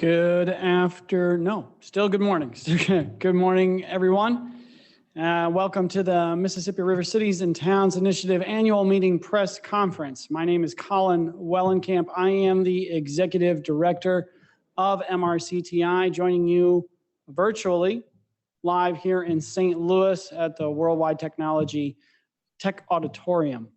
Still good morning. Good morning, everyone. Welcome to the Mississippi River Cities and Towns Initiative Annual Meeting Press Conference. My name is Colin Wellenkamp. I am the Executive Director of MRCTI, joining you virtually live here in St. Louis at the Worldwide Technology Tech Auditorium.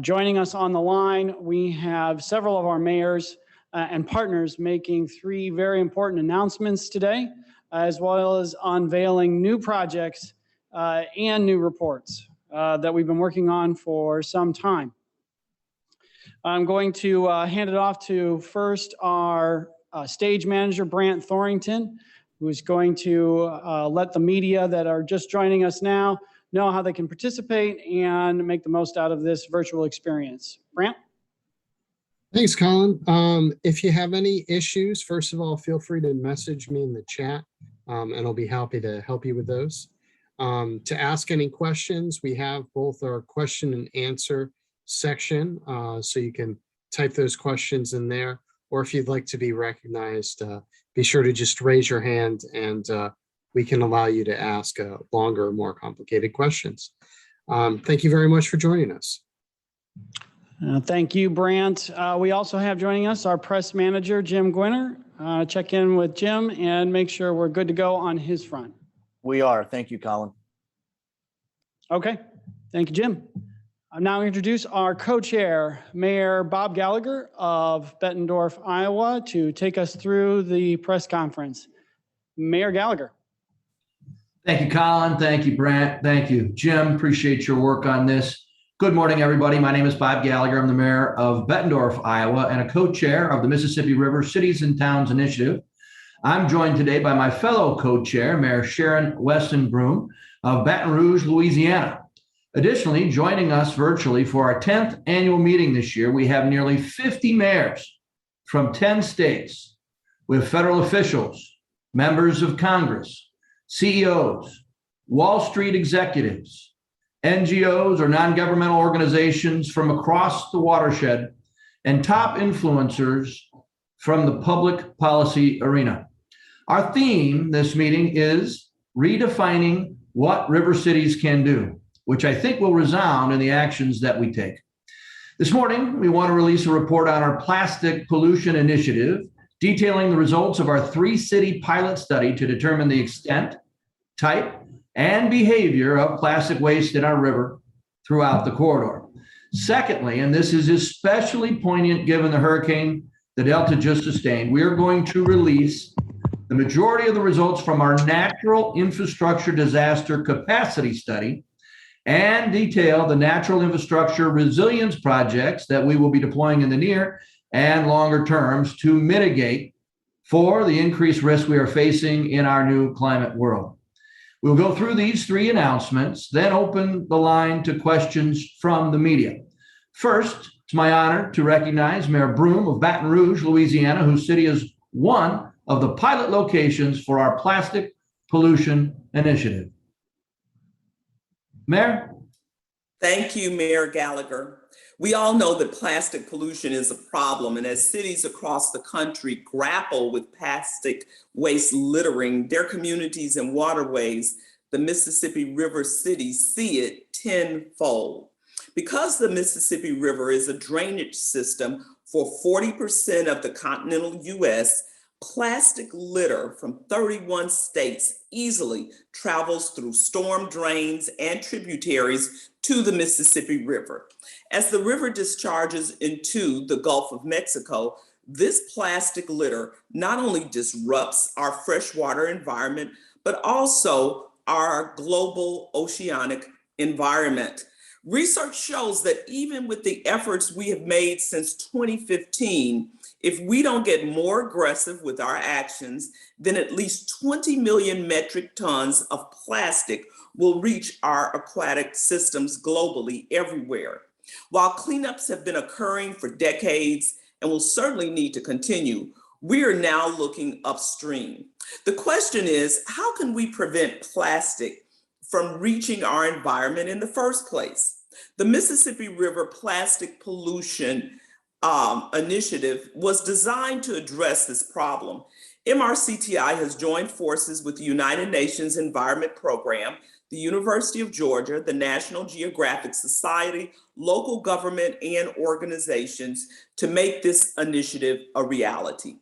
Joining us on the line, we have several of our mayors and partners making three very important announcements today, as well as unveiling new projects and new reports that we've been working on for some time. I'm going to hand it off to first our stage manager, Brant Thorington, who is going to let the media that are just joining us now know how they can participate and make the most out of this virtual experience. Brant? Thanks, Colin. If you have any issues, first of all, feel free to message me in the chat, and I'll be happy to help you with those. To ask any questions, we have both our question and answer section, so you can type those questions in there, or if you'd like to be recognized, be sure to just raise your hand and we can allow you to ask longer, more complicated questions. Thank you very much for joining us. Thank you, Brant. We also have joining us our press manager, Jim Gwinner. Check in with Jim and make sure we're good to go on his front. We are. Thank you, Colin. Okay. Thank you, Jim. I'm now introduce our co-chair, Mayor Bob Gallagher of Bettendorf, Iowa, to take us through the press conference. Mayor Gallagher. Thank you, Colin. Thank you, Brant. Thank you, Jim. Appreciate your work on this. Good morning, everybody. My name is Bob Gallagher. I'm the mayor of Bettendorf, Iowa, and a co-chair of the Mississippi River Cities and Towns Initiative. I'm joined today by my fellow co-chair, Mayor Sharon, Weston, Broome of Baton Rouge, Louisiana. Additionally, joining us virtually for our 10th annual meeting this year, we have nearly 50 mayors from 10 states with federal officials, members of Congress, CEOs, Wall Street executives, NGOs or non-governmental organizations from across the watershed, and top influencers from the public policy arena. Our theme this meeting is redefining what river cities can do, which I think will resound in the actions that we take. This morning, we want to release a report on our plastic pollution initiative, detailing the results of our 3-city pilot study to determine the extent, type, and behavior of plastic waste in our river throughout the corridor. Secondly, and this is especially poignant given the hurricane the Delta just sustained, we are going to release the majority of the results from our natural infrastructure disaster capacity study and detail the natural infrastructure resilience projects that we will be deploying in the near and longer terms to mitigate for the increased risk we are facing in our new climate world. We'll go through these 3 announcements, then open the line to questions from the media. First, it's my honor to recognize Mayor Broome of Baton Rouge, Louisiana, whose city is one of the pilot locations for our plastic pollution initiative. Mayor? Thank you, Mayor Gallagher. We all know that plastic pollution is a problem, and as cities across the country grapple with plastic waste littering their communities and waterways, the Mississippi River cities see it tenfold. Because the Mississippi River is a drainage system for 40% of the continental U.S., plastic litter from 31 states easily travels through storm drains and tributaries to the Mississippi River. As the river discharges into the Gulf of Mexico, this plastic litter not only disrupts our freshwater environment, but also our global oceanic environment. Research shows that even with the efforts we have made since 2015, if we don't get more aggressive with our actions, then at least 20 million metric tons of plastic will reach our aquatic systems globally everywhere. While cleanups have been occurring for decades and will certainly need to continue, we are now looking upstream. The question is, how can we prevent plastic from reaching our environment in the first place? The Mississippi River plastic pollution initiative was designed to address this problem. MRCTI has joined forces with the United Nations Environment Program, the University of Georgia, the National Geographic Society, local government, and organizations to make this initiative a reality.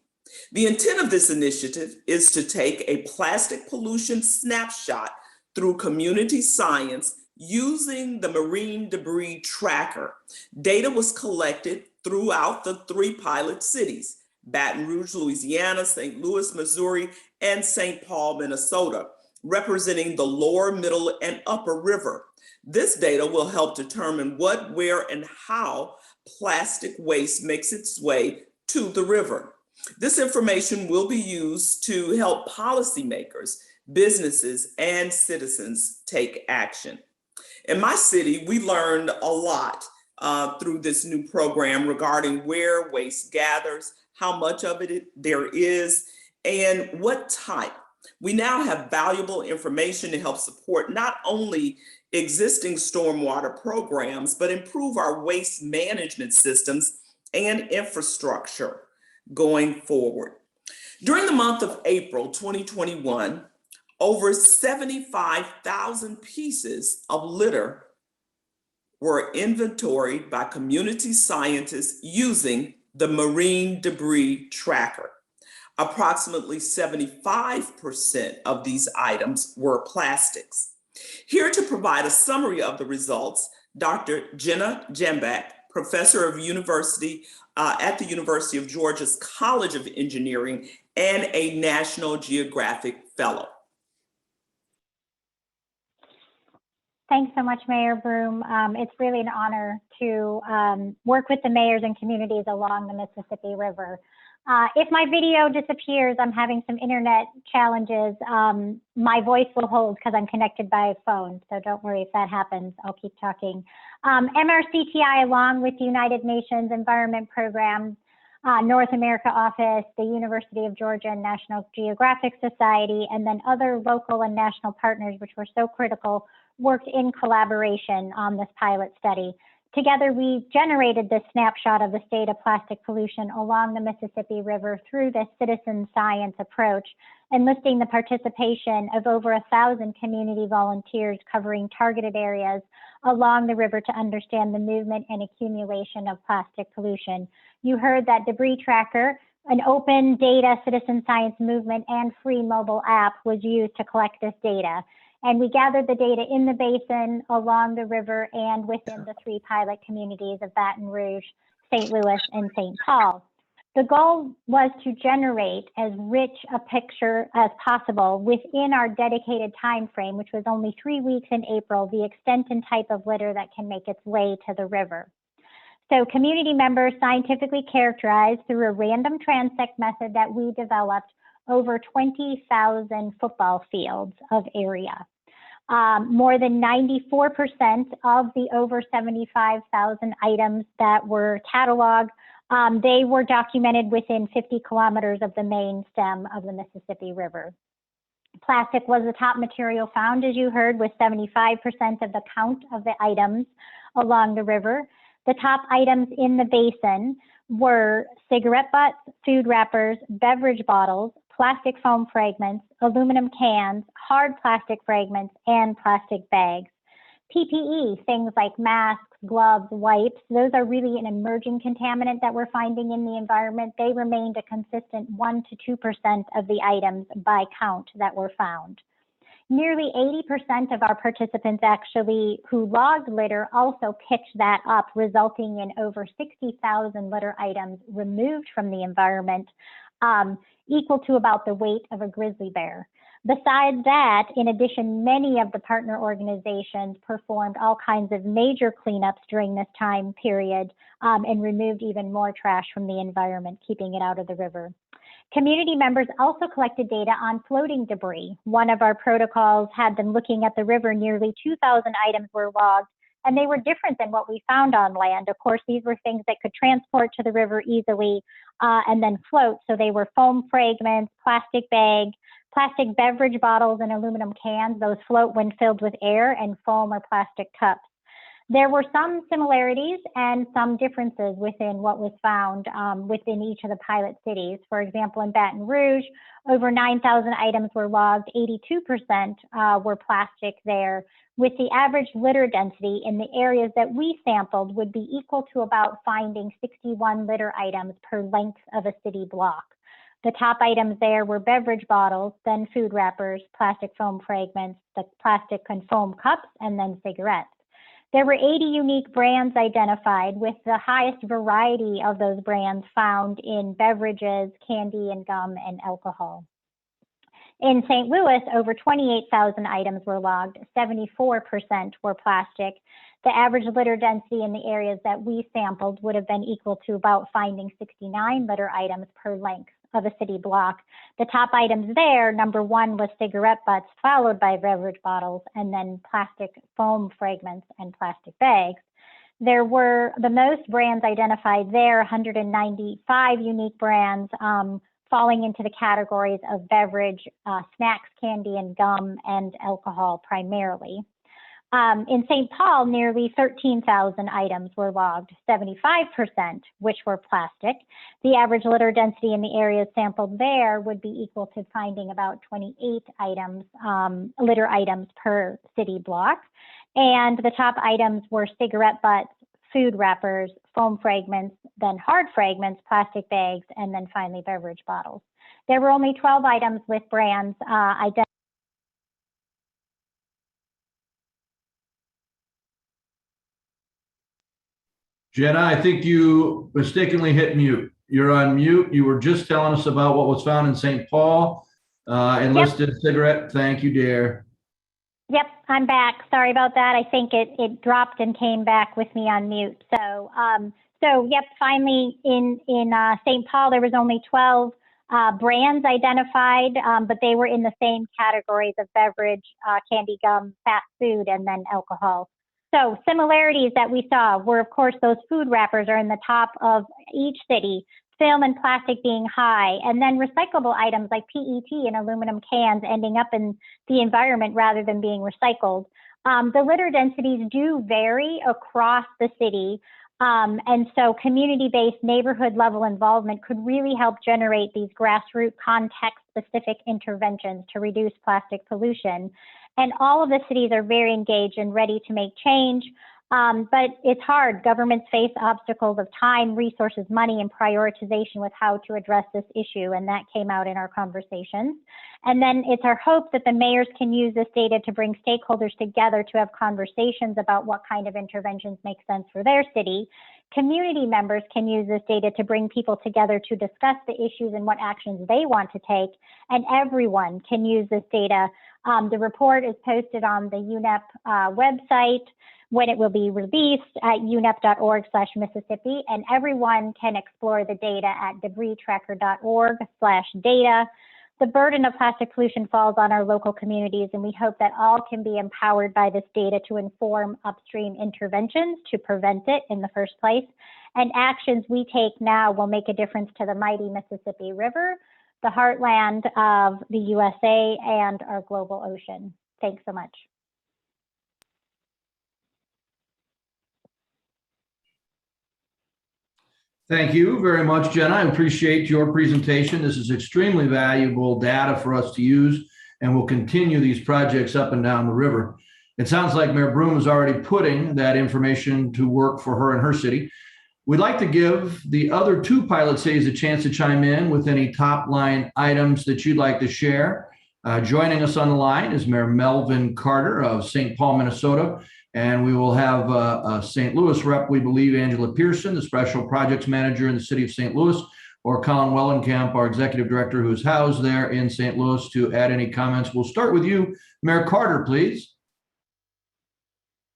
The intent of this initiative is to take a plastic pollution snapshot through community science using the marine debris tracker. Data was collected throughout the 3 pilot cities, Baton Rouge, Louisiana, St. Louis, Missouri, and St. Paul, Minnesota, representing the lower, middle, and upper river. This data will help determine what, where, and how plastic waste makes its way to the river. This information will be used to help policymakers, businesses, and citizens take action. In my city, we learned a lot through this new program regarding where waste gathers, how much of it there is, and what type. We now have valuable information to help support not only existing stormwater programs, but improve our waste management systems and infrastructure going forward. During the month of April 2021, over 75,000 pieces of litter were inventoried by community scientists using the marine debris tracker. Approximately 75% of these items were plastics. Here to provide a summary of the results, Dr. Jenna Jambak, professor of at the University of Georgia's College of Engineering and a National Geographic Fellow. Thanks so much, Mayor Broome. It's really an honor to work with the mayors and communities along the Mississippi River. If my video disappears, I'm having some internet challenges. My voice will hold because I'm connected by phone, so don't worry if that happens. I'll keep talking. MRCTI, along with the United Nations Environment Program, North America Office, the University of Georgia and National Geographic Society, and then other local and national partners, which were so critical, worked in collaboration on this pilot study. Together, we generated this snapshot of the state of plastic pollution along the Mississippi River through this citizen science approach, enlisting the participation of over 1,000 community volunteers covering targeted areas along the river to understand the movement and accumulation of plastic pollution. You heard that Debris Tracker, an open data citizen science movement and free mobile app, was used to collect this data. And we gathered the data in the basin, along the river, and within the 3 pilot communities of Baton Rouge, St. Louis, and St. Paul. The goal was to generate as rich a picture as possible within our dedicated time frame, which was only 3 weeks in April, the extent and type of litter that can make its way to the river. So community members scientifically characterized through a random transect method that we developed over 20,000 football fields of area. More than 94% of the over 75,000 items that were cataloged, they were documented within 50 kilometers of the main stem of the Mississippi River. Plastic was the top material found, as you heard, with 75% of the count of the items along the river. The top items in the basin were cigarette butts, food wrappers, beverage bottles, plastic foam fragments, aluminum cans, hard plastic fragments, and plastic bags. PPE, things like masks, gloves, wipes, those are really an emerging contaminant that we're finding in the environment. They remained a consistent 1 to 2% of the items by count that were found. Nearly 80% of our participants actually who logged litter also picked that up, resulting in over 60,000 litter items removed from the environment, equal to about the weight of a grizzly bear. Besides that, in addition, many of the partner organizations performed all kinds of major cleanups during this time period and removed even more trash from the environment, keeping it out of the river. Community members also collected data on floating debris. One of our protocols had them looking at the river. Nearly 2,000 items were logged, and they were different than what we found on land. Of course, these were things that could transport to the river easily and then float. So they were foam fragments, plastic bags, plastic beverage bottles, and aluminum cans. Those float when filled with air, and foam or plastic cups. There were some similarities and some differences within what was found within each of the pilot cities. For example, in Baton Rouge, over 9,000 items were logged, 82% were plastic there, with the average litter density in the areas that we sampled would be equal to about finding 61 litter items per length of a city block. The top items there were beverage bottles, then food wrappers, plastic foam fragments, the plastic and foam cups, and then cigarettes. There were 80 unique brands identified, with the highest variety of those brands found in beverages, candy and gum, and alcohol. In St. Louis, over 28,000 items were logged, 74% were plastic. The average litter density in the areas that we sampled would have been equal to about finding 69 litter items per length of a city block. The top items there, number one was cigarette butts, followed by beverage bottles, and then plastic foam fragments and plastic bags. There were the most brands identified there, 195 unique brands, falling into the categories of beverage, snacks, candy, and gum, and alcohol primarily. In St. Paul, nearly 13,000 items were logged, 75% which were plastic. The average litter density in the areas sampled there would be equal to finding about 28 items, litter items per city block. And the top items were cigarette butts, food wrappers, foam fragments, then hard fragments, plastic bags, and then finally beverage bottles. There were only 12 items with brands identified. Jenna, I think you mistakenly hit mute. You're on mute. You were just telling us about what was found in St. Paul, enlisted cigarette. Thank you, dear. Yep, I'm back. Sorry about that. I think it dropped and came back with me on mute. So yep, finally in St. Paul, there was only 12 brands identified, but they were in the same categories of beverage, candy, gum, fast food, and then alcohol. So similarities that we saw were, of course, those food wrappers are in the top of each city, film and plastic being high, and then recyclable items like PET and aluminum cans ending up in the environment rather than being recycled. The litter densities do vary across the city, and so community-based neighborhood level involvement could really help generate these grassroots context-specific interventions to reduce plastic pollution. And all of the cities are very engaged and ready to make change. But it's hard. Governments face obstacles of time, resources, money, and prioritization with how to address this issue. And that came out in our conversations. And then it's our hope that the mayors can use this data to bring stakeholders together to have conversations about what kind of interventions make sense for their city. Community members can use this data to bring people together to discuss the issues and what actions they want to take. And everyone can use this data. The report is posted on the UNEP website when it will be released at unep.org/Mississippi, and everyone can explore the data at debristracker.org/data. The burden of plastic pollution falls on our local communities, and we hope that all can be empowered by this data to inform upstream interventions to prevent it in the first place. And actions we take now will make a difference to the mighty Mississippi River, the heartland of the USA, and our global ocean. Thanks so much. Thank you very much, Jenna. I appreciate your presentation. This is extremely valuable data for us to use, and we'll continue these projects up and down the river. It sounds like Mayor Broome is already putting that information to work for her and her city. We'd like to give the other two pilot cities a chance to chime in with any top line items that you'd like to share. Joining us on the line is Mayor Melvin Carter of St. Paul, Minnesota. And we will have a St. Louis rep, we believe, Angela Pearson, the Special Projects Manager in the city of St. Louis, or Colin Wellenkamp, our Executive Director, who's housed there in St. Louis, to add any comments. We'll start with you, Mayor Carter, please.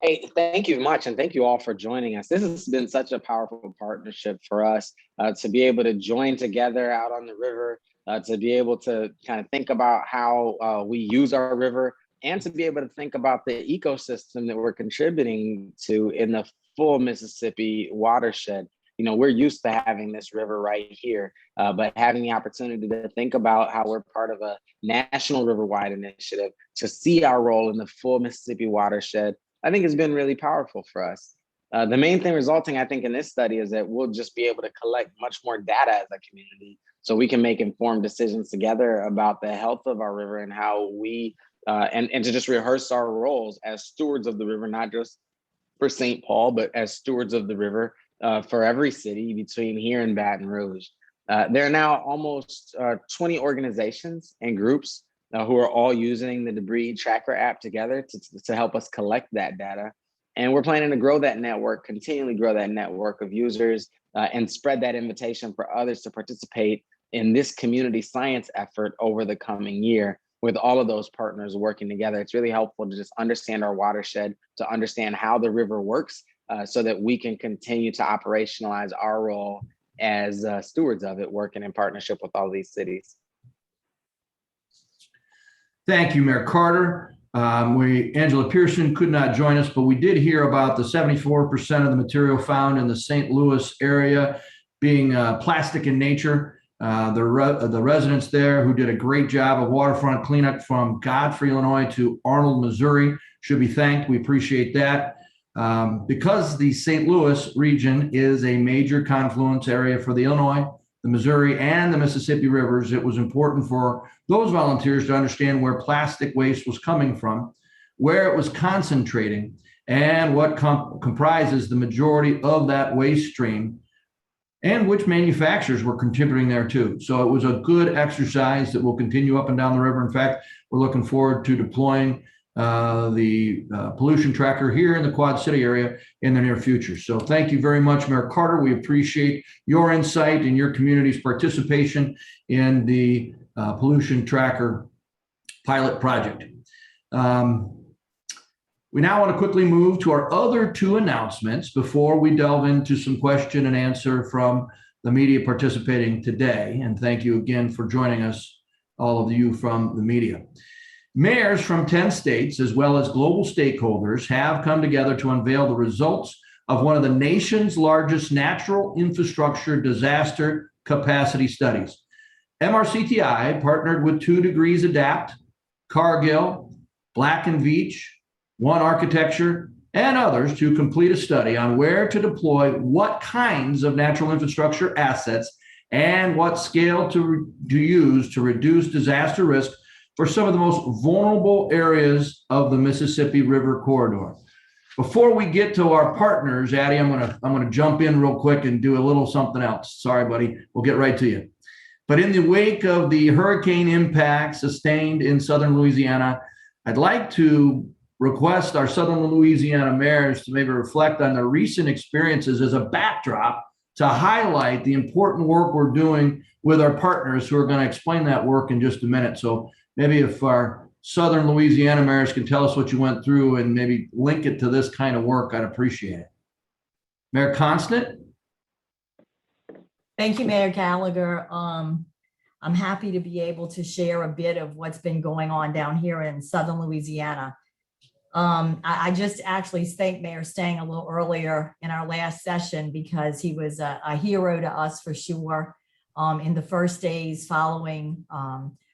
Hey, thank you much. And thank you all for joining us. This has been such a powerful partnership for us to be able to join together out on the river, to be able to kind of think about how we use our river, and to be able to think about the ecosystem that we're contributing to in the full Mississippi watershed. You know, we're used to having this river right here, but having the opportunity to think about how we're part of a national river-wide initiative to see our role in the full Mississippi watershed I think has been really powerful for us. The main thing resulting, I think, in this study is that we'll just be able to collect much more data as a community so we can make informed decisions together about the health of our river and how we, and to just rehearse our roles as stewards of the river, not just for St. Paul, but as stewards of the river for every city between here and Baton Rouge. There are now almost 20 organizations and groups who are all using the Debris Tracker app together to help us collect that data. And we're planning to grow that network, continually grow that network of users and spread that invitation for others to participate in this community science effort over the coming year with all of those partners working together. It's really helpful to just understand our watershed, to understand how the river works so that we can continue to operationalize our role as stewards of it, working in partnership with all these cities. Thank you, Mayor Carter. Angela Pearson could not join us, but we did hear about the 74% of the material found in the St. Louis area being plastic in nature. The residents there who did a great job of waterfront cleanup from Godfrey, Illinois to Arnold, Missouri should be thanked. We appreciate that. Because the St. Louis region is a major confluence area for the Illinois, the Missouri, and the Mississippi rivers, it was important for those volunteers to understand where plastic waste was coming from, where it was concentrating, and what comprises the majority of that waste stream, and which manufacturers were contributing there too. So it was a good exercise that will continue up and down the river. In fact, we're looking forward to deploying the pollution tracker here in the Quad City area in the near future. So thank you very much, Mayor Carter. We appreciate your insight and your community's participation in the pollution tracker pilot project. We now want to quickly move to our other two announcements before we delve into some question and answer from the media participating today. And thank you again for joining us, all of you from the media. Mayors from 10 states, as well as global stakeholders, have come together to unveil the results of one of the nation's largest natural infrastructure disaster capacity studies. MRCTI partnered with 2 Degrees Adapt, Cargill, Black & Veatch, One Architecture, and others to complete a study on where to deploy what kinds of natural infrastructure assets and what scale to use to reduce disaster risk for some of the most vulnerable areas of the Mississippi River corridor. Before we get to our partners, Addie, I'm gonna jump in real quick and do a little something else. Sorry, buddy, we'll get right to you. But in the wake of the hurricane impact sustained in southern Louisiana, I'd like to request our southern Louisiana mayors to maybe reflect on their recent experiences as a backdrop to highlight the important work we're doing with our partners who are going to explain that work in just a minute. So maybe if our southern Louisiana mayors can tell us what you went through and maybe link it to this kind of work, I'd appreciate it. Mayor Constant? Thank you, Mayor Gallagher. I'm happy to be able to share a bit of what's been going on down here in southern Louisiana. I just actually thanked Mayor Stang a little earlier in our last session because he was a hero to us for sure in the first days following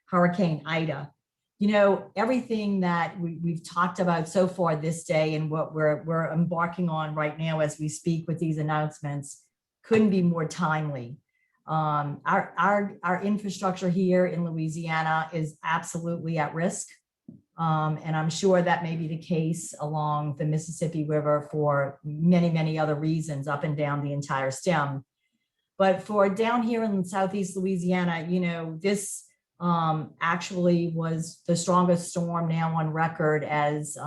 Hurricane Ida. You know, everything that we've talked about so far this day and what we're embarking on right now as we speak with these announcements couldn't be more timely. Our infrastructure here in Louisiana is absolutely at risk. And I'm sure that may be the case along the Mississippi River for many, many other reasons up and down the entire stem. But for down here in Southeast Louisiana, you know, this actually was the strongest storm now on record as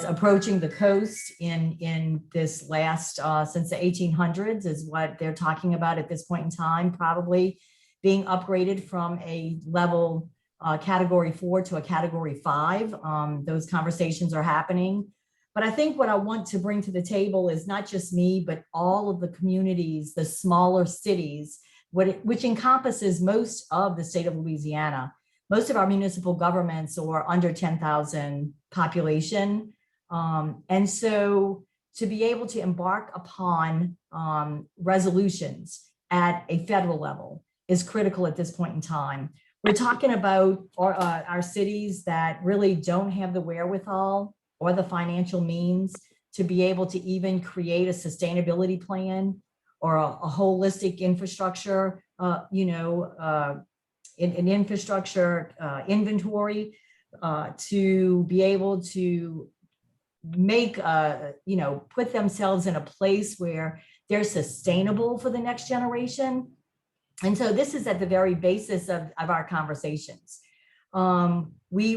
approaching the coast in this last, since the 1800s is what they're talking about at this point in time, probably being upgraded from a level category 4 to a category 5. Those conversations are happening. But I think what I want to bring to the table is not just me, but all of the communities, the smaller cities, which encompasses most of the state of Louisiana. Most of our municipal governments are under 10,000 population. And so to be able to embark upon resolutions at a federal level is critical at this point in time. We're talking about our cities that really don't have the wherewithal or the financial means to be able to even create a sustainability plan or a holistic infrastructure, an infrastructure inventory to be able to make, put themselves in a place where they're sustainable for the next generation. And so this is at the very basis of our conversations. We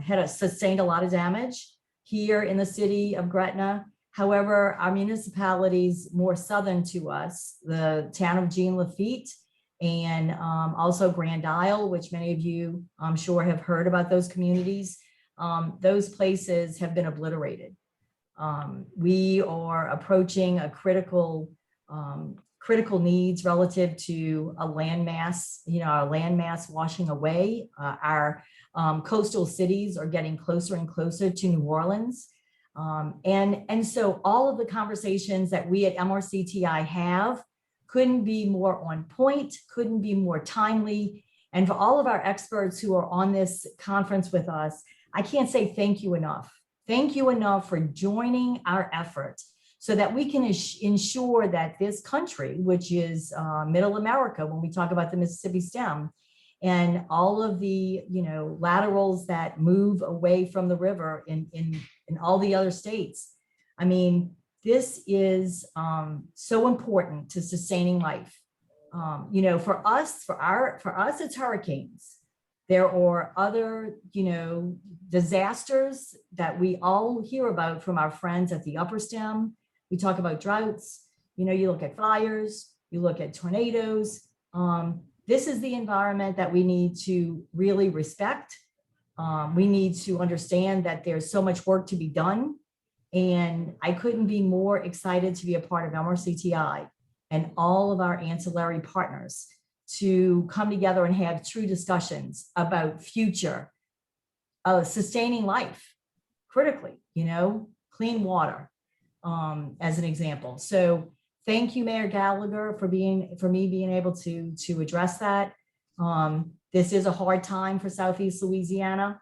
had sustained a lot of damage here in the city of Gretna. However, our municipalities more southern to us, the town of Jean Lafitte and also Grand Isle, which many of you I'm sure have heard about those communities, those places have been obliterated. We are approaching a critical needs relative to a landmass, our landmass washing away. Our coastal cities are getting closer and closer to New Orleans. And so all of the conversations that we at MRCTI have couldn't be more on point, couldn't be more timely. And for all of our experts who are on this conference with us, I can't say thank you enough. Thank you enough for joining our effort so that we can ensure that this country, which is Middle America, when we talk about the Mississippi stem, and all of the laterals that move away from the river in all the other states. I mean, this is so important to sustaining life. For us, it's hurricanes. There are other, disasters that we all hear about from our friends at the upper stem. We talk about droughts, you look at fires, you look at tornadoes. This is the environment that we need to really respect. We need to understand that there's so much work to be done. And I couldn't be more excited to be a part of MRCTI and all of our ancillary partners to come together and have true discussions about future sustaining life critically, clean water as an example. So thank you, Mayor Gallagher, for me being able to address that. This is a hard time for Southeast Louisiana.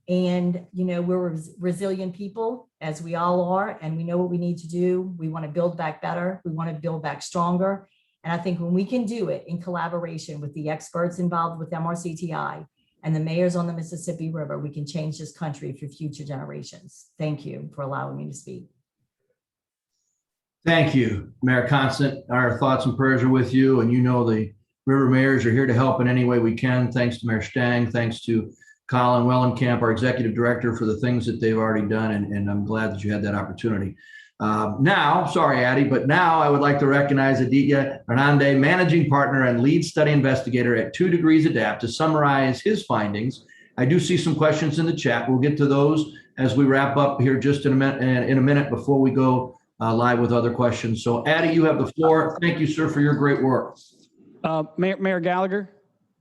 And, we're resilient people, as we all are, and we know what we need to do. We want to build back better. We want to build back stronger. And I think when we can do it in collaboration with the experts involved with MRCTI and the mayors on the Mississippi River, we can change this country for future generations. Thank you for allowing me to speak. Thank you, Mayor Constant. Our thoughts and prayers are with you. And the River Mayors are here to help in any way we can. Thanks to Mayor Stang. Thanks to Colin Wellenkamp, our executive director, for the things that they've already done. And I'm glad that you had that opportunity. Sorry, Addie, but now I would like to recognize Aditya Hernande, managing partner and lead study investigator at 2 Degrees Adapt, to summarize his findings. I do see some questions in the chat. We'll get to those as we wrap up here just in a minute before we go live with other questions. So Addie, you have the floor. Thank you, sir, for your great work. Mayor Gallagher.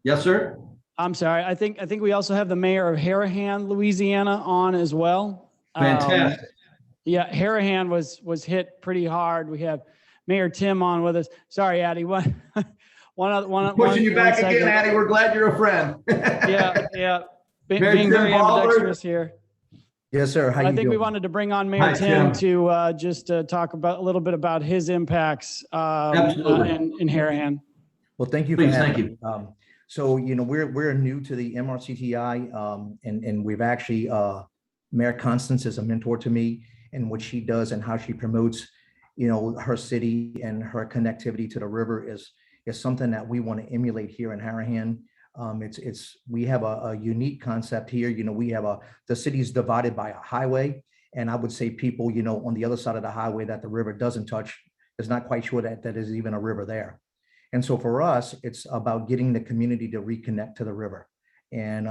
Yes, sir. I'm sorry. I think we also have the mayor of Harahan, Louisiana, on as well. Fantastic. Yeah, Harahan was hit pretty hard. We have Mayor Tim on with us. Sorry, Addie. One Pushing you back again, Addie. We're glad you're a friend. yeah. Being very ambidextrous here. Yes, sir. I think we wanted to bring on Mayor Tim to just talk about a little bit about his impacts in Harahan. Well, thank you. Please, thank you. So, we're new to the MRCTI, and we've actually, Mayor Constance is a mentor to me, and what she does and how she promotes, her city and her connectivity to the river is something that we want to emulate here in Harahan. We have a unique concept here. We have the city's divided by a highway, and I would say people, on the other side of the highway that the river doesn't touch is not quite sure that there's even a river there. And so for us, it's about getting the community to reconnect to the river. And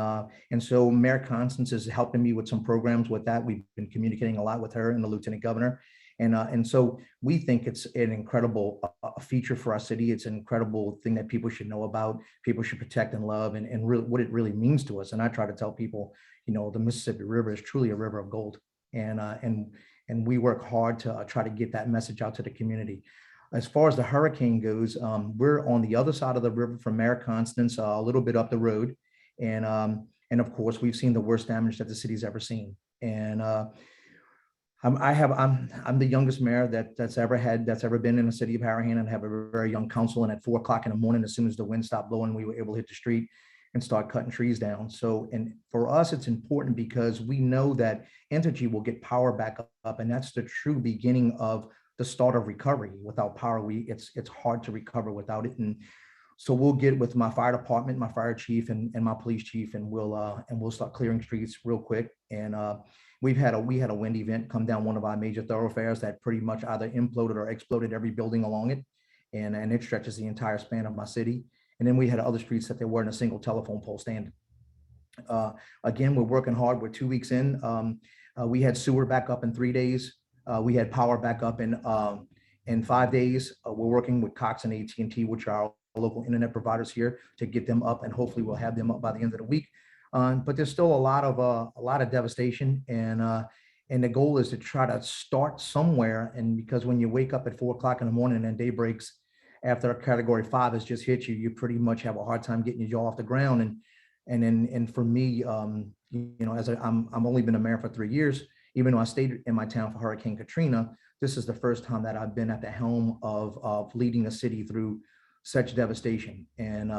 so Mayor Constance is helping me with some programs with that. We've been communicating a lot with her and the Lieutenant Governor. And so we think it's an incredible feature for our city. It's an incredible thing that people should know about, people should protect and love, and really what it really means to us. And I try to tell people, the Mississippi River is truly a river of gold. And we work hard to try to get that message out to the community. As far as the hurricane goes, we're on the other side of the river from Mayor Constance, a little bit up the road. And of course, we've seen the worst damage that the city's ever seen. And I'm the youngest mayor that's ever been in the city of Harahan, and have a very young council. And at 4 o'clock in the morning, as soon as the wind stopped blowing, we were able to hit the street and start cutting trees down. So, and for us, it's important because we know that Entergy will get power back up, and that's the true beginning of the start of recovery. Without power, it's hard to recover without it. And so we'll get with my fire department, my fire chief, and my police chief, and we'll start clearing streets real quick. And we had a wind event come down one of our major thoroughfares that pretty much either imploded or exploded every building along it, and it stretches the entire span of my city. And then we had other streets that there weren't a single telephone pole standing. Again, we're working hard. We're 2 weeks in. We had sewer back up in 3 days. We had power back up in 5 days. We're working with Cox and AT&T, which are our local internet providers here, to get them up, and hopefully we'll have them up by the end of the week. But there's still a lot of devastation, and the goal is to try to start somewhere. And because when you wake up at 4 o'clock in the morning and day breaks after a category 5 has just hit you, you pretty much have a hard time getting your jaw off the ground. And for me, as I'm only been a mayor for 3 years, even though I stayed in my town for Hurricane Katrina, this is the first time that I've been at the helm of leading a city through such devastation. And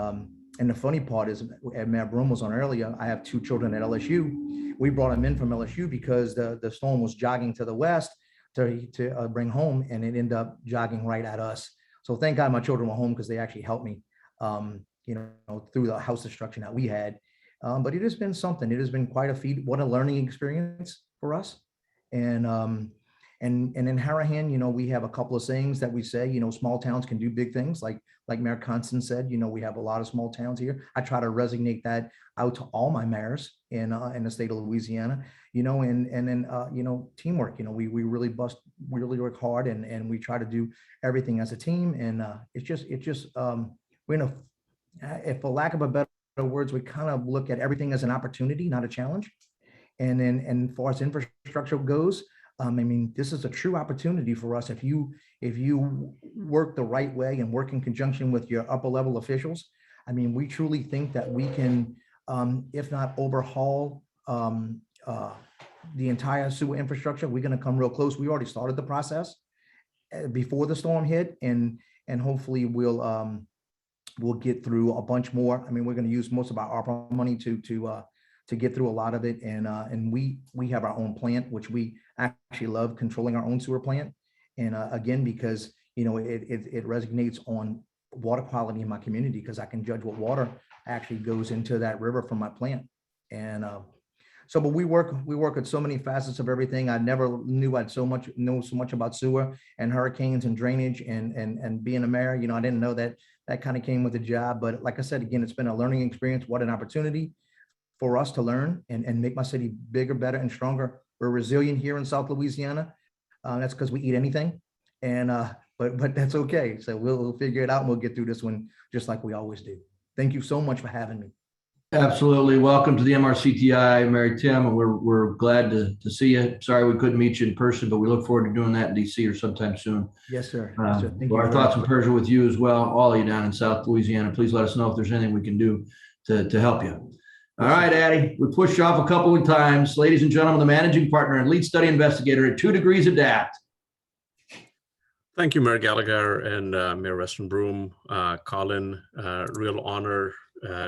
the funny part is, Mayor Broome was on earlier, I have 2 children at LSU. We brought them in from LSU because the storm was jogging to the west to bring home, and it ended up jogging right at us. So thank God my children were home, because they actually helped me, through the house destruction that we had. But it has been something. It has been quite a feat. What a learning experience for us. And in Harahan, we have a couple of sayings that we say, small towns can do big things. Like Mayor Constance said, we have a lot of small towns here. I try to resonate that out to all my mayors in the state of Louisiana, and then teamwork. We really work hard, and we try to do everything as a team. And it's just we're in a, if for lack of a better words, we kind of look at everything as an opportunity, not a challenge. And then, and as far as infrastructure goes, this is a true opportunity for us. If you work the right way and work in conjunction with your upper level officials, we truly think that we can, if not overhaul the entire sewer infrastructure, we're going to come real close. We already started the process before the storm hit, and hopefully we'll get through a bunch more. We're going to use most of our ARPA money to get through a lot of it. And we have our own plant, which we actually love, controlling our own sewer plant. And again, because, it resonates on water quality in my community, because I can judge what water actually goes into that river from my plant. And but we work at so many facets of everything. I never knew I'd know so much about sewer and hurricanes and drainage and being a mayor. I didn't know that kind of came with the job. But like I said, again, it's been a learning experience. What an opportunity for us to learn and make my city bigger, better, and stronger. We're resilient here in South Louisiana. That's because we eat anything, and but that's okay. So we'll figure it out, and we'll get through this one just like we always do. Thank you so much for having me. Absolutely. Welcome to the MRCTI, Mary Tim. And we're glad to see you. Sorry we couldn't meet you in person, but we look forward to doing that in DC or sometime soon. Yes, sir. Yes, sir. Thank you. Our thoughts and prayers are with you as well, all of you down in South Louisiana. Please let us know if there's anything we can do to help you. All right, Addie, we pushed you off a couple of times. Ladies and gentlemen, the managing partner and lead study investigator at 2 Degrees Adapt. Thank you, Mayor Gallagher and Mayor Weston Broome. Colin, real honor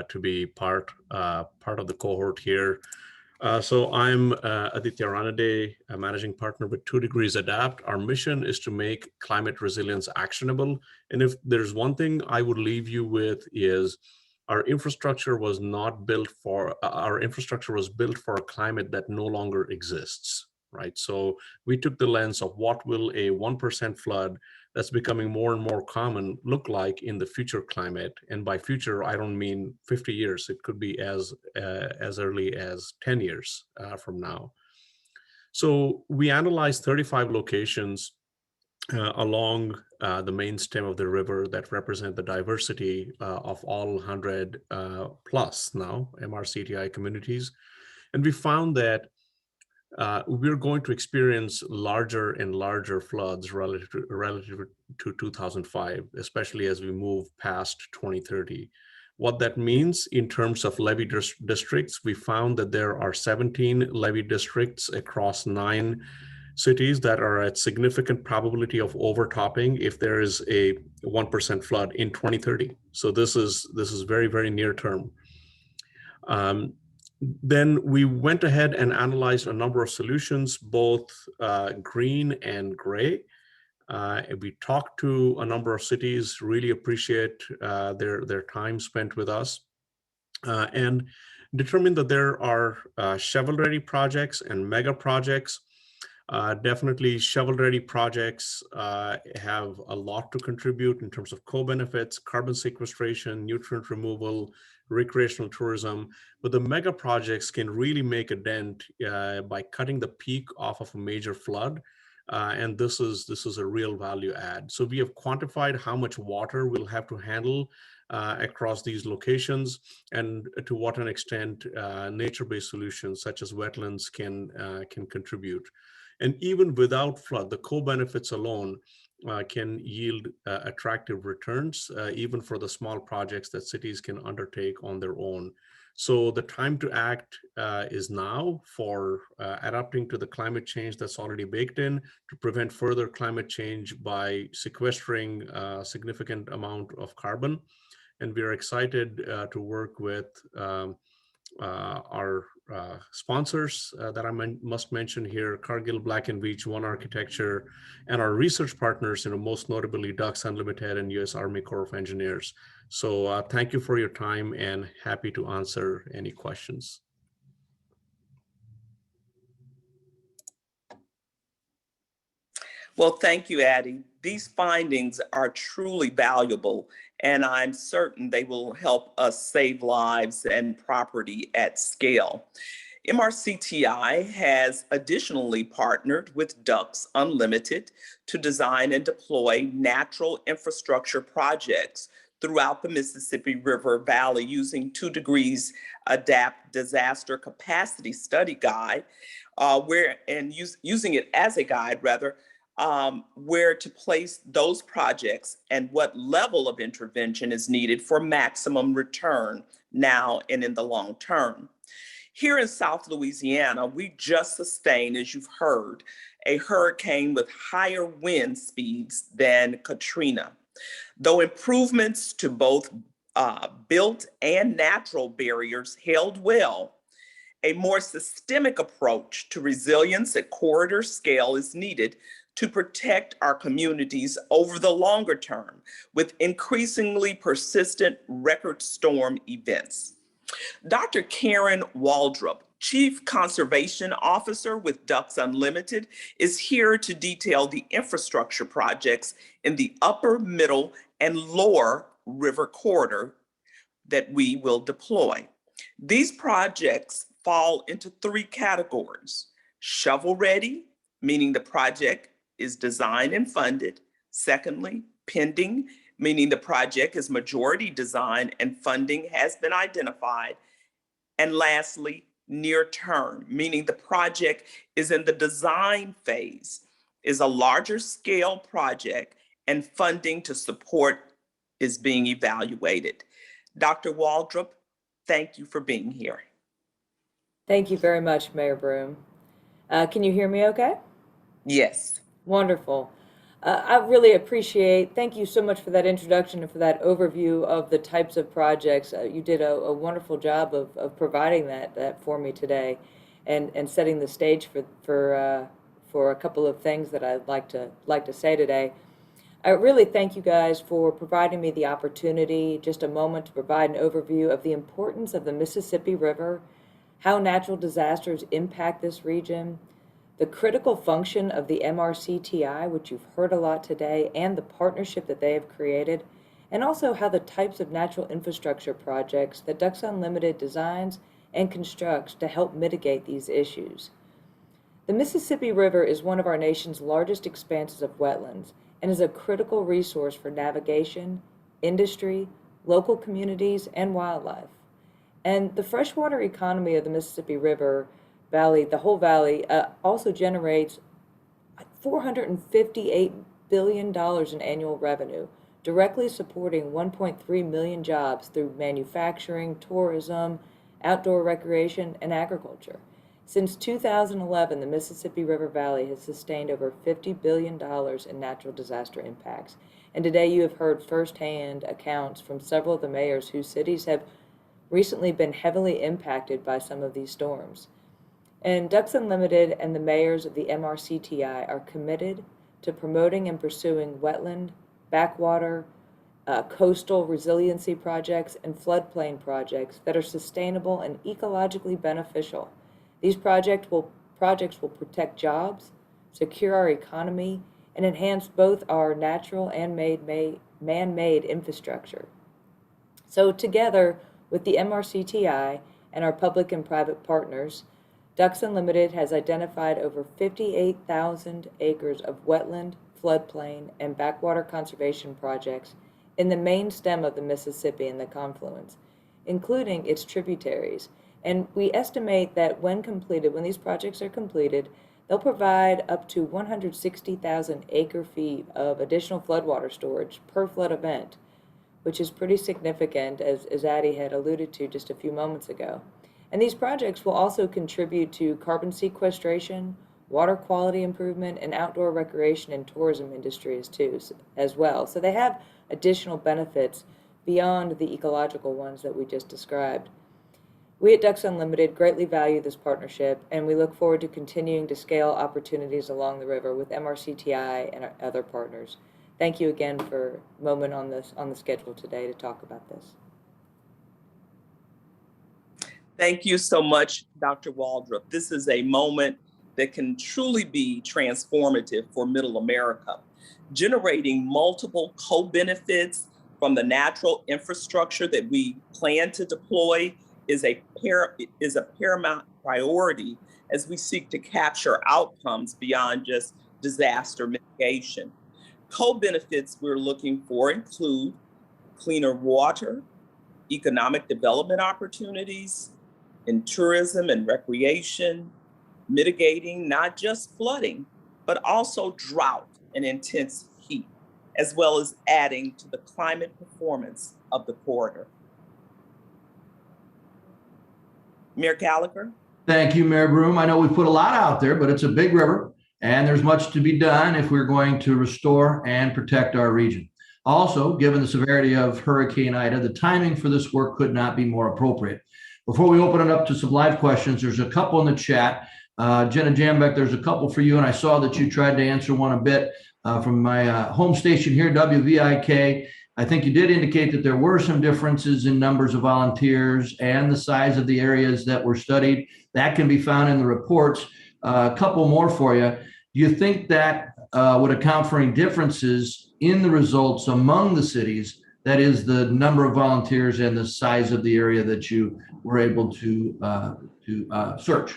to be part of the cohort here. So I'm Aditya Ranade, a managing partner with 2 Degrees Adapt. Our mission is to make climate resilience actionable. And if there's one thing I would leave you with is, our infrastructure was built for a climate that no longer exists, right? So we took the lens of what will a 1% flood that's becoming more and more common look like in the future climate. And by future, I don't mean 50 years. It could be as early as 10 years from now. So we analyzed 35 locations along the main stem of the river that represent the diversity of all 100 plus now MRCTI communities. And we found that we're going to experience larger and larger floods relative to 2005, especially as we move past 2030. What that means in terms of levy districts, we found that there are 17 levy districts across 9 cities that are at significant probability of overtopping if there is a 1% flood in 2030. So this is very, very near term. Then we went ahead and analyzed a number of solutions, both green and gray. We talked to a number of cities, really appreciate their time spent with us, and determined that there are shovel-ready projects and mega projects. Definitely shovel-ready projects have a lot to contribute in terms of co-benefits, carbon sequestration, nutrient removal, recreational tourism, but the mega projects can really make a dent by cutting the peak off of a major flood. And this is a real value add. So we have quantified how much water we'll have to handle across these locations, and to what an extent nature-based solutions such as wetlands can contribute. And even without flood, the co-benefits alone can yield attractive returns, even for the small projects that cities can undertake on their own. So the time to act is now for adapting to the climate change that's already baked in, to prevent further climate change by sequestering a significant amount of carbon. And we are excited to work with our sponsors that I must mention here: Cargill, Black & Veatch, One Architecture, and our research partners, most notably Ducks Unlimited and U.S. Army Corps of Engineers. So thank you for your time, and happy to answer any questions. Well, thank you, Addie. These findings are truly valuable, and I'm certain they will help us save lives and property at scale. MRCTI has additionally partnered with Ducks Unlimited to design and deploy natural infrastructure projects throughout the Mississippi River Valley using 2 Degrees Adapt Disaster Capacity Study Guide, using it as a guide rather, where to place those projects and what level of intervention is needed for maximum return now and in the long term. Here in South Louisiana, we just sustained, as you've heard, a hurricane with higher wind speeds than Katrina. Though improvements to both built and natural barriers held well, a more systemic approach to resilience at corridor scale is needed to protect our communities over the longer term with increasingly persistent record storm events. Dr. Karen Waldrop, Chief Conservation Officer with Ducks Unlimited, is here to detail the infrastructure projects in the upper, middle, and lower river corridor that we will deploy. These projects fall into 3 categories: shovel-ready, meaning the project is designed and funded. Secondly, pending, meaning the project is majority design and funding has been identified. And lastly, near term, meaning the project is in the design phase, is a larger scale project, and funding to support is being evaluated. Dr. Waldrop, thank you for being here. Thank you very much, Mayor Broome. Can you hear me okay? Yes. Wonderful. I really appreciate, thank you so much for that introduction and for that overview of the types of projects. You did a wonderful job of providing that for me today, and setting the stage for a couple of things that I'd like to say today. I really thank you guys for providing me the opportunity, just a moment, to provide an overview of the importance of the Mississippi River, how natural disasters impact this region, the critical function of the MRCTI, which you've heard a lot today, and the partnership that they have created, and also how the types of natural infrastructure projects that Ducks Unlimited designs and constructs to help mitigate these issues. The Mississippi River is one of our nation's largest expanses of wetlands and is a critical resource for navigation, industry, local communities, and wildlife. And the freshwater economy of the Mississippi River Valley, the whole valley, also generates $458 billion in annual revenue, directly supporting 1.3 million jobs through manufacturing, tourism, outdoor recreation, and agriculture. Since 2011, the Mississippi River Valley has sustained over $50 billion in natural disaster impacts. And today you have heard firsthand accounts from several of the mayors whose cities have recently been heavily impacted by some of these storms. And Ducks Unlimited and the mayors of the MRCTI are committed to promoting and pursuing wetland, backwater, coastal resiliency projects, and floodplain projects that are sustainable and ecologically beneficial. These projects will protect jobs, secure our economy, and enhance both our natural and man-made infrastructure. So together with the MRCTI and our public and private partners, Ducks Unlimited has identified over 58,000 acres of wetland, floodplain, and backwater conservation projects in the main stem of the Mississippi and the confluence, including its tributaries. And we estimate that when these projects are completed, they'll provide up to 160,000 acre-feet of additional floodwater storage per flood event, which is pretty significant, as Addie had alluded to just a few moments ago. And these projects will also contribute to carbon sequestration, water quality improvement, and outdoor recreation and tourism industries too, as well. So they have additional benefits beyond the ecological ones that we just described. We at Ducks Unlimited greatly value this partnership, and we look forward to continuing to scale opportunities along the river with MRCTI and our other partners. Thank you again for a moment on the schedule today to talk about this. Thank you so much, Dr. Waldrop. This is a moment that can truly be transformative for Middle America, generating multiple co-benefits from the natural infrastructure that we plan to deploy is a paramount priority as we seek to capture outcomes beyond just disaster mitigation. Co-benefits we're looking for include cleaner water, economic development opportunities, in tourism and recreation, mitigating not just flooding, but also drought and intense heat, as well as adding to the climate performance of the corridor. Mayor Gallagher? Thank you, Mayor Broome. I know we put a lot out there, but it's a big river, and there's much to be done if we're going to restore and protect our region. Also, given the severity of Hurricane Ida, the timing for this work could not be more appropriate. Before we open it up to some live questions, there's a couple in the chat. Jenna Jambeck, there's a couple for you, and I saw that you tried to answer one a bit from my home station here, WVIK. I think you did indicate that there were some differences in numbers of volunteers and the size of the areas that were studied. That can be found in the reports. A couple more for you. Do you think that would account for any differences in the results among the cities? That is the number of volunteers and the size of the area that you were able to search.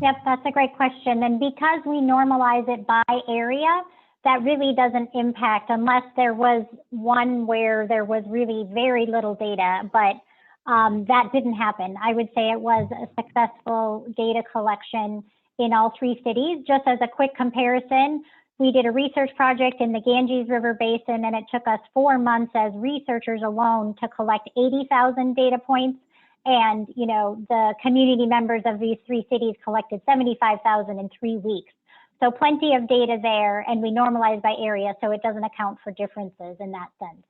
Yep, that's a great question. And because we normalize it by area, that really doesn't impact unless there was one where there was really very little data, but that didn't happen. I would say it was a successful data collection in all three cities. Just as a quick comparison, we did a research project in the Ganges River Basin, and it took us 4 months as researchers alone to collect 80,000 data points. And, you know, the community members of these three cities collected 75,000 in 3 weeks. So plenty of data there, and we normalize by area, so it doesn't account for differences in that sense.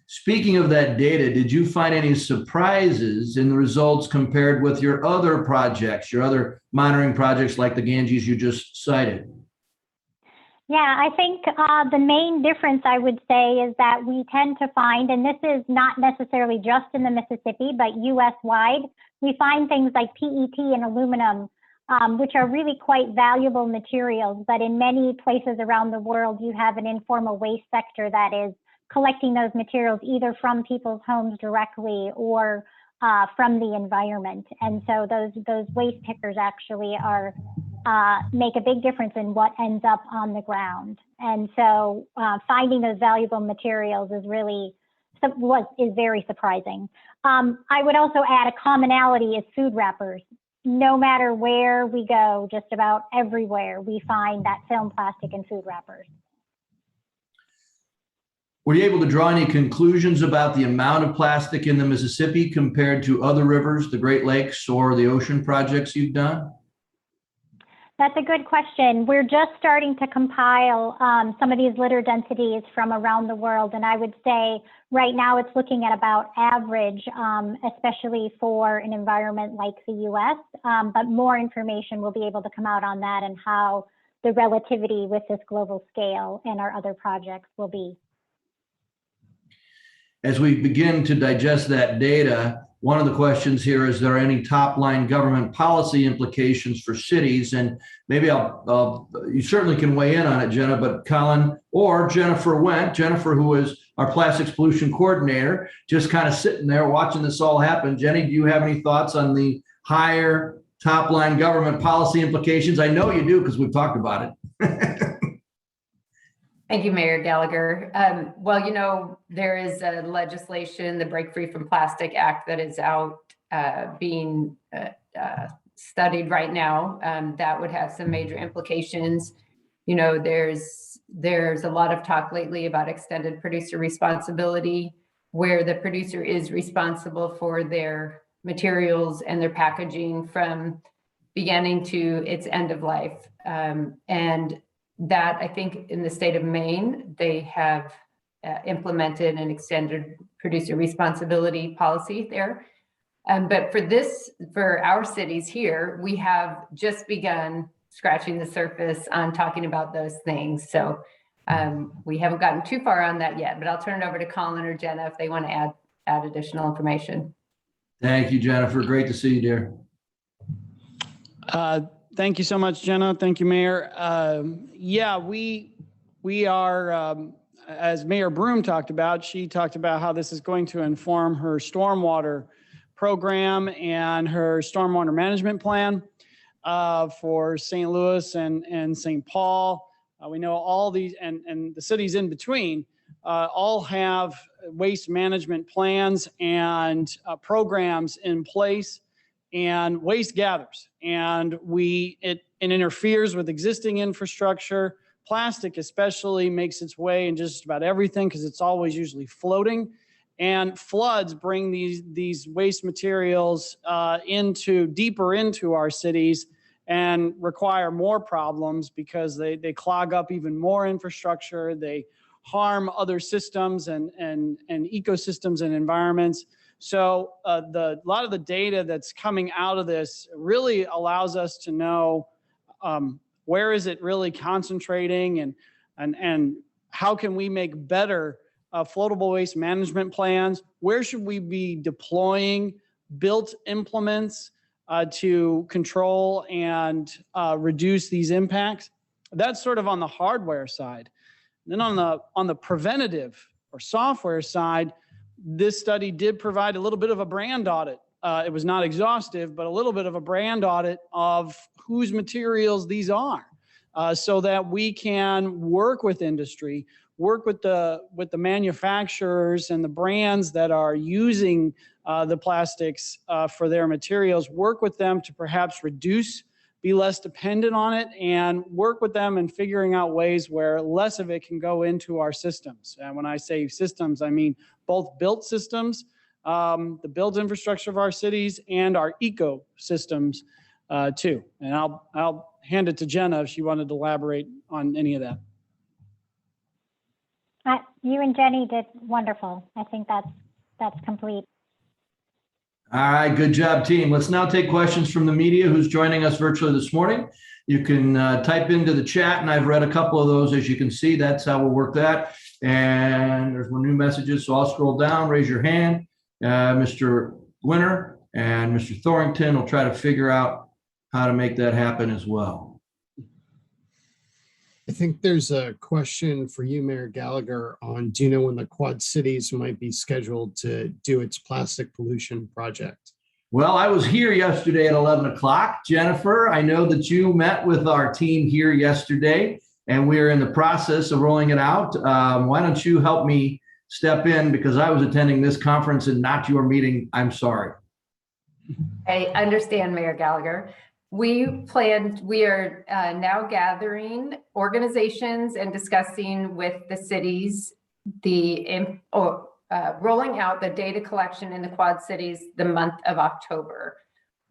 Speaking of that data, did you find any surprises in the results compared with your other projects, your other monitoring projects like the Ganges you just cited? Yeah, I think the main difference I would say is that we tend to find, and this is not necessarily just in the Mississippi, but US-wide, we find things like PET and aluminum, which are really quite valuable materials. But in many places around the world, you have an informal waste sector that is collecting those materials either from people's homes directly or from the environment. And so those waste pickers actually are make a big difference in what ends up on the ground. And so finding those valuable materials is really is very surprising. I would also add a commonality is food wrappers. No matter where we go, just about everywhere, we find that film, plastic, and food wrappers. Were you able to draw any conclusions about the amount of plastic in the Mississippi compared to other rivers, the Great Lakes, or the ocean projects you've done? That's a good question. We're just starting to compile some of these litter densities from around the world. And I would say right now it's looking at about average, especially for an environment like the US. But more information will be able to come out on that and how the relativity with this global scale and our other projects will be. As we begin to digest that data, one of the questions here is there any top line government policy implications for cities? And maybe you certainly can weigh in on it, Jenna, but Colin or Jennifer Wendt, Jennifer, who is our plastics pollution coordinator, just kind of sitting there watching this all happen. Jenny, do you have any thoughts on the higher top line government policy implications? I know you do because we've talked about it. Thank you, Mayor Gallagher. Well, you know, there is a legislation, the Break Free from Plastic Act, that is out being studied right now. That would have some major implications. You know, there's a lot of talk lately about extended producer responsibility, where the producer is responsible for their materials and their packaging from beginning to its end of life. And that, I think, in the state of Maine, they have implemented an extended producer responsibility policy there. But for our cities here, we have just begun scratching the surface on talking about those things. So we haven't gotten too far on that yet, but I'll turn it over to Colin or Jenna if they want to add additional information. Thank you, Jennifer. Great to see you, dear. Thank you so much, Jenna. Thank you, Mayor. Yeah, we are, as Mayor Broome talked about, she talked about how this is going to inform her stormwater program and her stormwater management plan for St. Louis and St. Paul. We know all these and the cities in between all have waste management plans and programs in place and waste gathers. And it interferes with existing infrastructure. Plastic especially makes its way in just about everything because it's always usually floating. And floods bring these waste materials deeper into our cities and require more problems because they clog up even more infrastructure. They harm other systems and ecosystems and environments. So a lot of the data that's coming out of this really allows us to know where is it really concentrating and how can we make better floatable waste management plans? Where should we be deploying built implements to control and reduce these impacts? That's sort of on the hardware side. Then on the preventative or software side, this study did provide a little bit of a brand audit. It was not exhaustive, but a little bit of a brand audit of whose materials these are, so that we can work with industry, work with the manufacturers and the brands that are using the plastics for their materials, work with them to perhaps be less dependent on it, and work with them in figuring out ways where less of it can go into our systems. And when I say systems, I mean both built systems, the built infrastructure of our cities, and our ecosystems too. And I'll hand it to Jenna if she wanted to elaborate on any of that. You and Jenny did wonderful. I think that's complete. All right, good job, team. Let's now take questions from the media who's joining us virtually this morning. You can type into the chat, and I've read a couple of those. As you can see, that's how we'll work that. And there's more new messages, so I'll scroll down, raise your hand. Mr. Winter and Mr. Thorrington will try to figure out how to make that happen as well. I think there's a question for you, Mayor Gallagher, on do you know when the Quad Cities might be scheduled to do its plastic pollution project? Well, I was here yesterday at 11 o'clock. Jennifer, I know that you met with our team here yesterday, and we are in the process of rolling it out. Why don't you help me step in, because I was attending this conference and not your meeting. I'm sorry. I understand, Mayor Gallagher. We are now gathering organizations and discussing with the cities rolling out the data collection in the Quad Cities the month of October.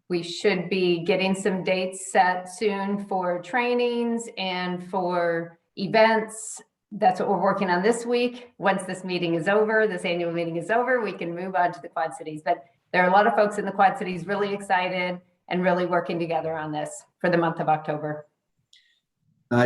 We should be getting some dates set soon for trainings and for events. That's what we're working on this week. Once this meeting is over, this annual meeting is over, we can move on to the Quad Cities. But there are a lot of folks in the Quad Cities really excited and really working together on this for the month of October.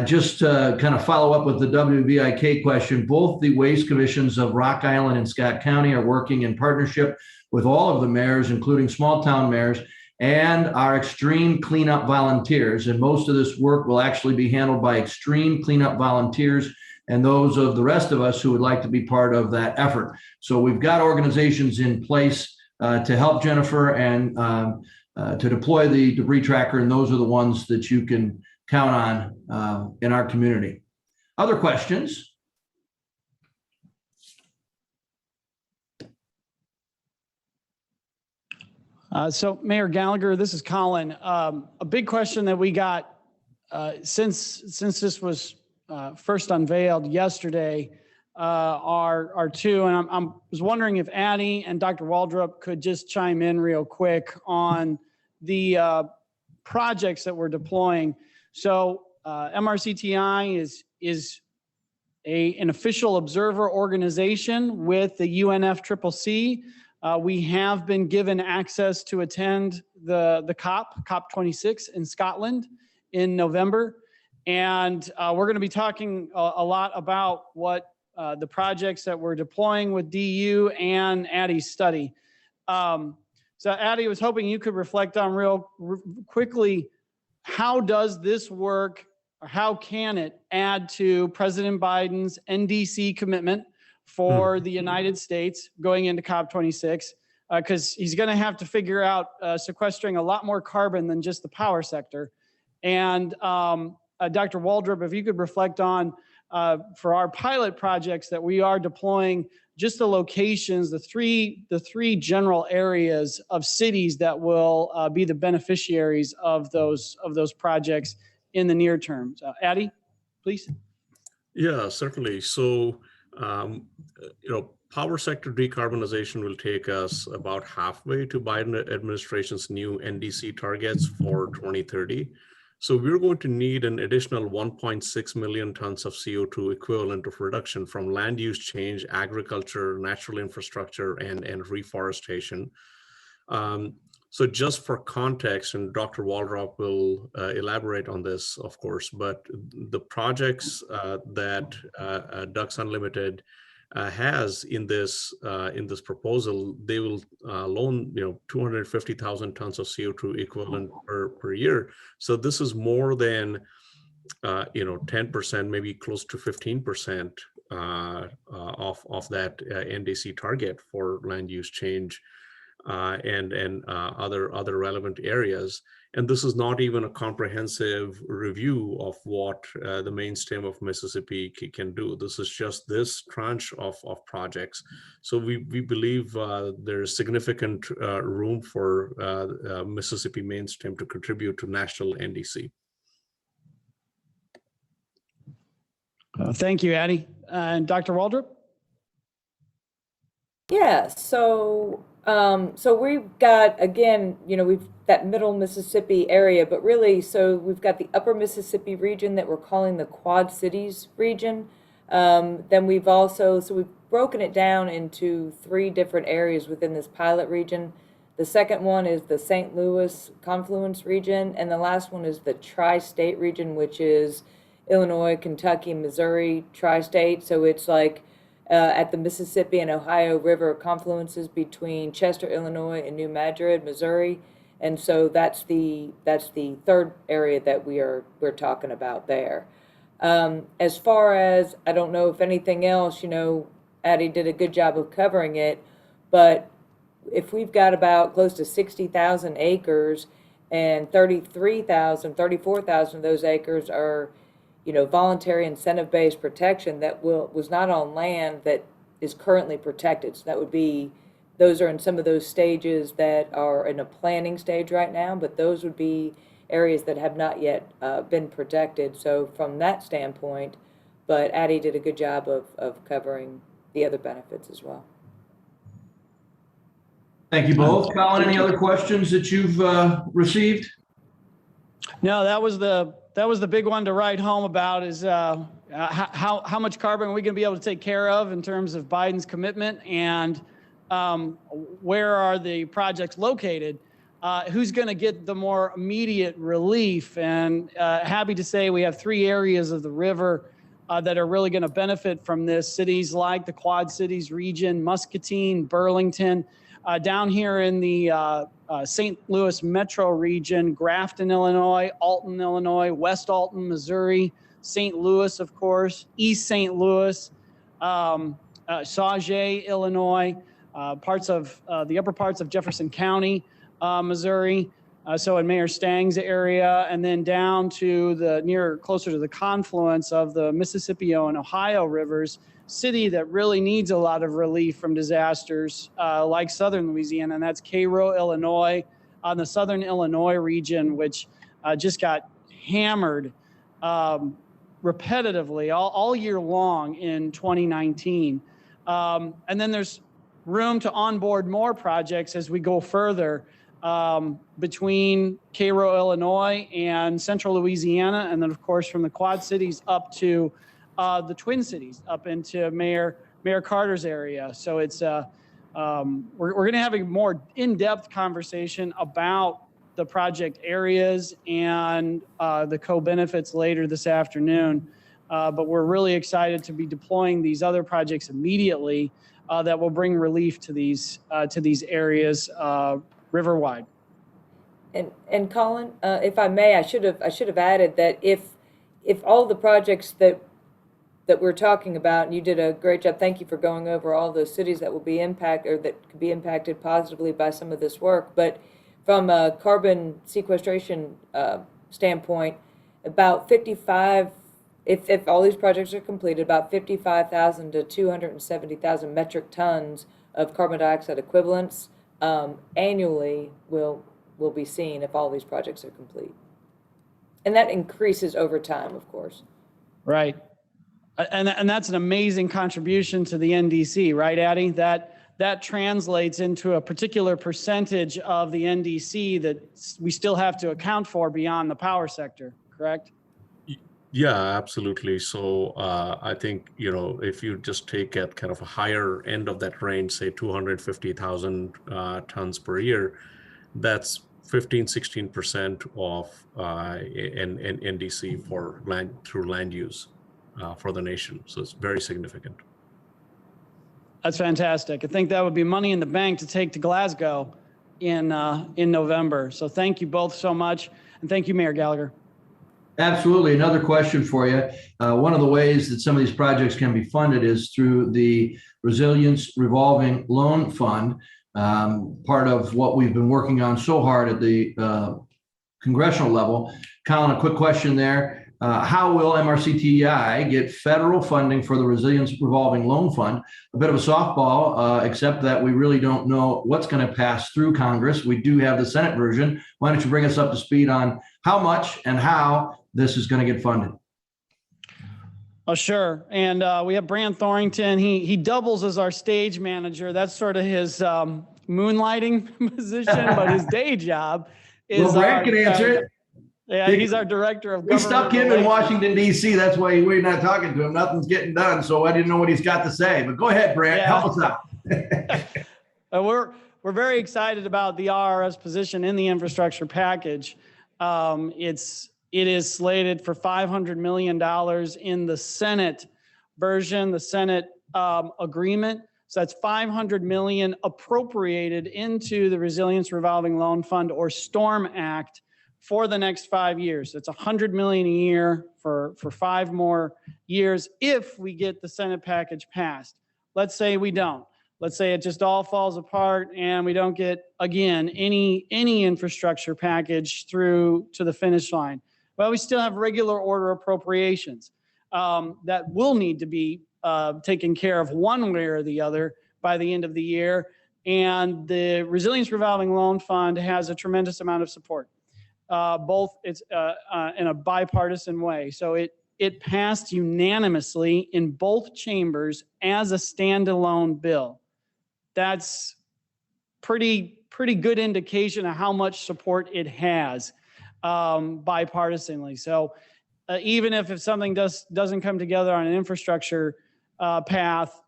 Just to kind of follow up with the WVIK question, both the waste commissions of Rock Island and Scott County are working in partnership with all of the mayors, including small town mayors, and our extreme cleanup volunteers. And most of this work will actually be handled by extreme cleanup volunteers and those of the rest of us who would like to be part of that effort. So we've got organizations in place to help Jennifer and to deploy the debris tracker, and those are the ones that you can count on in our community. Other questions? So Mayor Gallagher, this is Colin. A big question that we got since this was first unveiled yesterday are two, and I was wondering if Addie and Dr. Waldrop could just chime in real quick on the projects that we're deploying. So MRCTI is an official observer organization with the UNFCCC. We have been given access to attend the COP26 in Scotland in November. And we're going to be talking a lot about what the projects that we're deploying with DU and Addie's study. So Addie, was hoping you could reflect on real quickly, how does this work, or how can it add to President Biden's NDC commitment for the United States going into COP26? Because he's going to have to figure out sequestering a lot more carbon than just the power sector. And Dr. Waldrop, if you could reflect on, for our pilot projects that we are deploying, just the locations, the three general areas of cities that will be the beneficiaries of those projects in the near term. So Addie, please. Yeah, certainly. So, power sector decarbonization will take us about halfway to Biden administration's new NDC targets for 2030. So we're going to need an additional 1.6 million tons of CO2 equivalent of reduction from land use change, agriculture, natural infrastructure, and reforestation. So just for context, and Dr. Waldrop will elaborate on this, of course, but the projects that Ducks Unlimited has in this proposal, they will loan 250,000 tons of CO2 equivalent per year. So this is more than 10%, maybe close to 15% of that NDC target for land use change and other relevant areas. And this is not even a comprehensive review of what the main stem of Mississippi can do. This is just this tranche of projects. So we believe there's significant room for Mississippi main stem to contribute to national NDC. Thank you, Addie. And Dr. Waldrop? Yeah, so we've got, again, we've that middle Mississippi area, but really, so we've got the upper Mississippi region that we're calling the Quad Cities region. Then we've broken it down into 3 different areas within this pilot region. The second one is the St. Louis confluence region, and the last one is the tri-state region, which is Illinois, Kentucky, Missouri, tri-state. So it's like at the Mississippi and Ohio River confluences between Chester, Illinois, and New Madrid, Missouri. And so that's the third area that we're talking about there. As far as, I don't know if anything else, Addie did a good job of covering it, but if we've got about close to 60,000 acres and 34,000 of those acres are voluntary incentive-based protection that was not on land that is currently protected. So that would be, those are in some of those stages that are in a planning stage right now, but those would be areas that have not yet been protected. So from that standpoint, but Addie did a good job of covering the other benefits as well. Thank you both. Colin, any other questions that you've received? No, that was the big one to write home about is how much carbon are we going to be able to take care of in terms of Biden's commitment, and where are the projects located? Who's going to get the more immediate relief? And happy to say we have 3 areas of the river that are really going to benefit from this. Cities like the Quad Cities region, Muscatine, Burlington. Down here in the St. Louis metro region, Grafton, Illinois, Alton, Illinois, West Alton, Missouri, St. Louis, of course, East St. Louis, Sauget, Illinois, parts of the upper parts of Jefferson County, Missouri, so in Mayor Stang's area, and then down to closer to the confluence of the Mississippi and Ohio rivers. City that really needs a lot of relief from disasters like southern Louisiana, and that's Cairo, Illinois, on the southern Illinois region, which just got hammered repetitively all year long in 2019. And then there's room to onboard more projects as we go further between Cairo, Illinois and central Louisiana, and then of course from the Quad Cities up to the Twin Cities, up into Mayor Carter's area. So it's we're going to have a more in-depth conversation about the project areas and the co-benefits later this afternoon. But we're really excited to be deploying these other projects immediately that will bring relief to these areas riverwide. And Colin, if I may, I should have added that if all the projects that we're talking about, and you did a great job. Thank you for going over all those cities that will be impacted or that could be impacted positively by some of this work. But from a carbon sequestration standpoint, about 55, if all these projects are completed, about 55,000 to 270,000 metric tons of carbon dioxide equivalents annually will be seen if all these projects are complete. And that increases over time, of course. Right. And that's an amazing contribution to the NDC, right, Addie? That translates into a particular percentage of the NDC that we still have to account for beyond the power sector, correct? Yeah, absolutely. So I think, if you just take at kind of a higher end of that range, say 250,000 tons per year, that's 15-16% of an NDC for through land use. For the nation. So it's very significant. That's fantastic. I think that would be money in the bank to take to Glasgow in November. So thank you both so much. And thank you, Mayor Gallagher. Absolutely. Another question for you. One of the ways that some of these projects can be funded is through the Resilience Revolving Loan Fund. Part of what we've been working on so hard at the congressional level. Colin, a quick question there. How will MRCTI get federal funding for the Resilience Revolving Loan Fund? A bit of a softball, except that we really don't know what's going to pass through Congress. We do have the Senate version. Why don't you bring us up to speed on how much and how this is going to get funded? Oh, sure. And we have Brand Thorrington. He doubles as our stage manager. That's sort of his moonlighting position, but his day job is. Well, Brand can answer it. Yeah, he's our director of government. We stuck him in Washington, D.C. That's why we're not talking to him. Nothing's getting done. So I didn't know what he's got to say. But go ahead, Brant. Yeah. Help us out. We're very excited about the RRS position in the infrastructure package. It is slated for $500 million in the Senate version, the Senate agreement. So that's $500 million appropriated into the Resilience Revolving Loan Fund, or STORM Act, for the next 5 years. It's $100 million a year for 5 more years if we get the Senate package passed. Let's say we don't. Let's say it just all falls apart and we don't get, again, any infrastructure package through to the finish line. Well, we still have regular order appropriations that will need to be taken care of one way or the other by the end of the year. And the Resilience Revolving Loan Fund has a tremendous amount of support. Both it's in a bipartisan way. So it passed unanimously in both chambers as a standalone bill. That's pretty good indication of how much support it has bipartisanly. So even if something doesn't come together on an infrastructure path,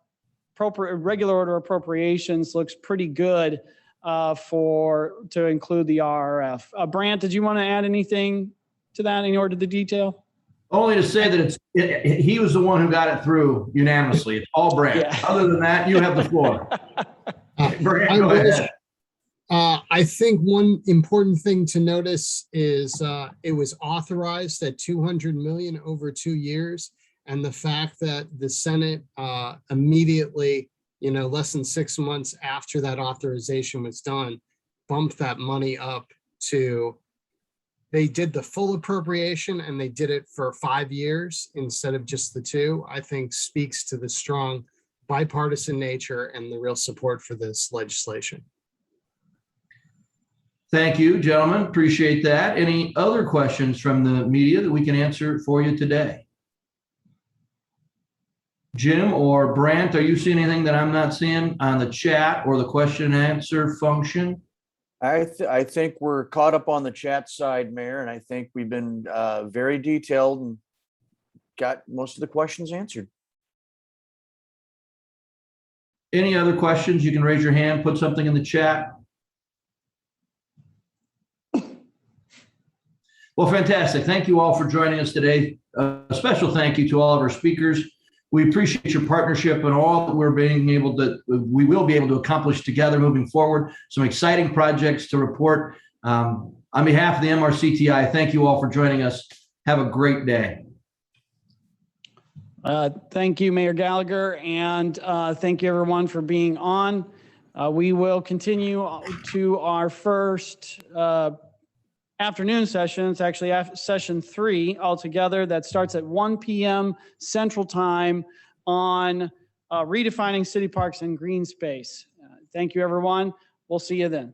regular order appropriations looks pretty good to include the RRF. Brant, did you want to add anything to that in order to detail? Only to say that he was the one who got it through unanimously. It's all Brant. Yeah. Other than that, you have the floor. Brant, go ahead. I think one important thing to notice is it was authorized at 200 million over 2 years. And the fact that the Senate immediately, less than 6 months after that authorization was done, bumped that money up to, they did the full appropriation and they did it for 5 years instead of just the 2, I think speaks to the strong bipartisan nature and the real support for this legislation. Thank you, gentlemen. Appreciate that. Any other questions from the media that we can answer for you today? Jim or Brant, are you seeing anything that I'm not seeing on the chat or the question and answer function? I think we're caught up on the chat side, Mayor, and I think we've been very detailed and got most of the questions answered. Any other questions? You can raise your hand, put something in the chat. Well, fantastic. Thank you all for joining us today. A special thank you to all of our speakers. We appreciate your partnership and all that we will be able to accomplish together moving forward. Some exciting projects to report. On behalf of the MRCTI, thank you all for joining us. Have a great day. Thank you, Mayor Gallagher, and thank you everyone for being on. We will continue to our first afternoon session. It's actually session 3 altogether that starts at 1 p.m. Central Time on redefining city parks and green space. Thank you, everyone. We'll see you then.